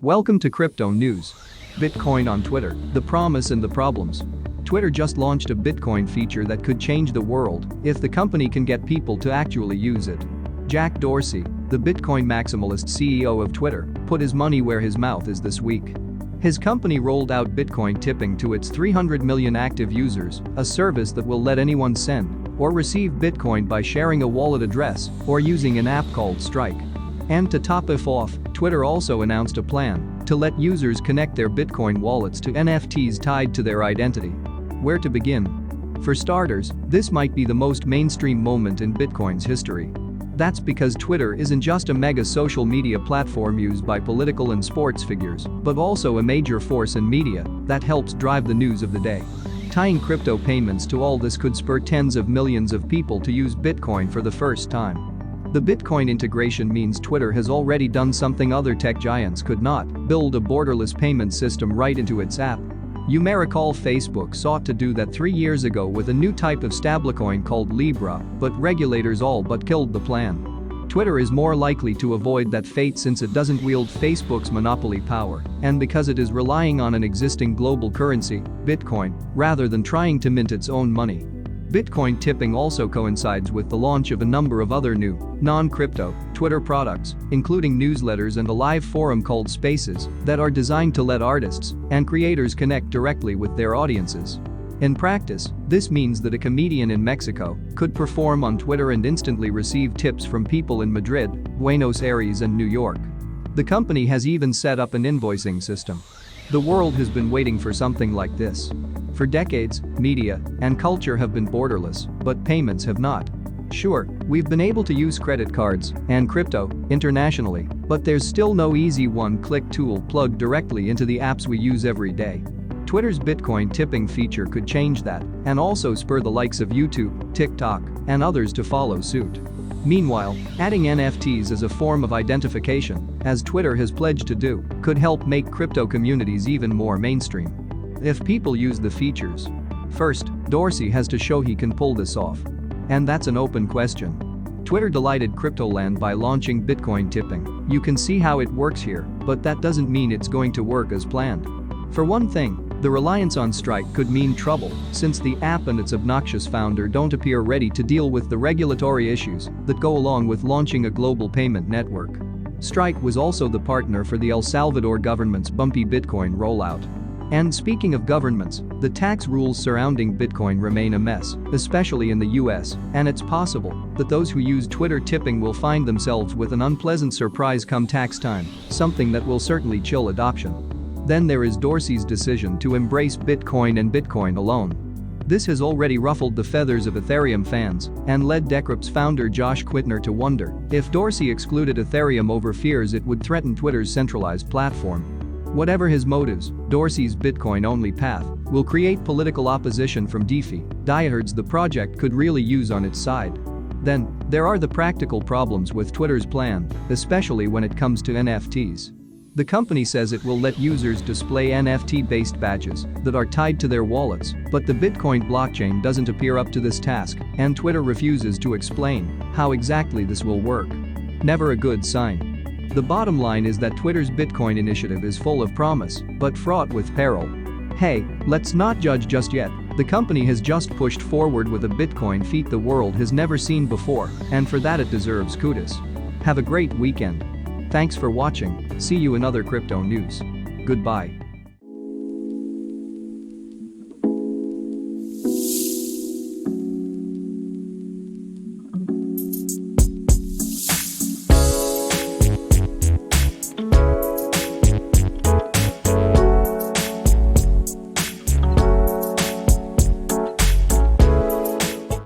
Welcome to Crypto News. Bitcoin on Twitter, the promise and the problems. Twitter just launched a Bitcoin feature that could change the world if the company can get people to actually use it. Jack Dorsey, the Bitcoin maximalist CEO of Twitter, put his money where his mouth is this week. His company rolled out Bitcoin tipping to its 300 million active users, a service that will let anyone send or receive Bitcoin by sharing a wallet address or using an app called Strike. And to top it off, Twitter also announced a plan to let users connect their Bitcoin wallets to NFTs tied to their identity. Where to begin? For starters, this might be the most mainstream moment in Bitcoin's history. That's because Twitter isn't just a mega social media platform used by political and sports figures, but also a major force in media that helps drive the news of the day. Tying crypto payments to all this could spur tens of millions of people to use Bitcoin for the first time. The Bitcoin integration means Twitter has already done something other tech giants could not: build a borderless payment system right into its app. You may recall Facebook sought to do that 3 years ago with a new type of stablecoin called Libra, but regulators all but killed the plan. Twitter is more likely to avoid that fate since it doesn't wield Facebook's monopoly power, and because it is relying on an existing global currency, Bitcoin, rather than trying to mint its own money. Bitcoin tipping also coincides with the launch of a number of other new, non-crypto, Twitter products, including newsletters and a live forum called Spaces that are designed to let artists and creators connect directly with their audiences. In practice, this means that a comedian in Mexico could perform on Twitter and instantly receive tips from people in Madrid, Buenos Aires and New York. The company has even set up an invoicing system. The world has been waiting for something like this. For decades, media and culture have been borderless, but payments have not. Sure, we've been able to use credit cards and crypto internationally, but there's still no easy one-click tool plugged directly into the apps we use every day. Twitter's Bitcoin tipping feature could change that and also spur the likes of YouTube, TikTok, and others to follow suit. Meanwhile, adding NFTs as a form of identification, as Twitter has pledged to do, could help make crypto communities even more mainstream. If people use the features. First, Dorsey has to show he can pull this off. And that's an open question. Twitter delighted Cryptoland by launching Bitcoin tipping. You can see how it works here, but that doesn't mean it's going to work as planned. For one thing, the reliance on Strike could mean trouble, since the app and its obnoxious founder don't appear ready to deal with the regulatory issues that go along with launching a global payment network. Strike was also the partner for the El Salvador government's bumpy Bitcoin rollout. And speaking of governments, the tax rules surrounding Bitcoin remain a mess, especially in the US, and it's possible that those who use Twitter tipping will find themselves with an unpleasant surprise come tax time, something that will certainly chill adoption. Then there is Dorsey's decision to embrace Bitcoin and Bitcoin alone. This has already ruffled the feathers of Ethereum fans and led Decrypt's founder Josh Quittner to wonder if Dorsey excluded Ethereum over fears it would threaten Twitter's centralized platform. Whatever his motives, Dorsey's Bitcoin-only path will create political opposition from DeFi diehards the project could really use on its side. Then, there are the practical problems with Twitter's plan, especially when it comes to NFTs. The company says it will let users display NFT-based badges that are tied to their wallets, but the Bitcoin blockchain doesn't appear up to this task, and Twitter refuses to explain how exactly this will work. Never a good sign. The bottom line is that Twitter's Bitcoin initiative is full of promise, but fraught with peril. Hey, let's not judge just yet. The company has just pushed forward with a Bitcoin feat the world has never seen before, and for that it deserves kudos. Have a great weekend. Thanks for watching. See you in other crypto news. Goodbye.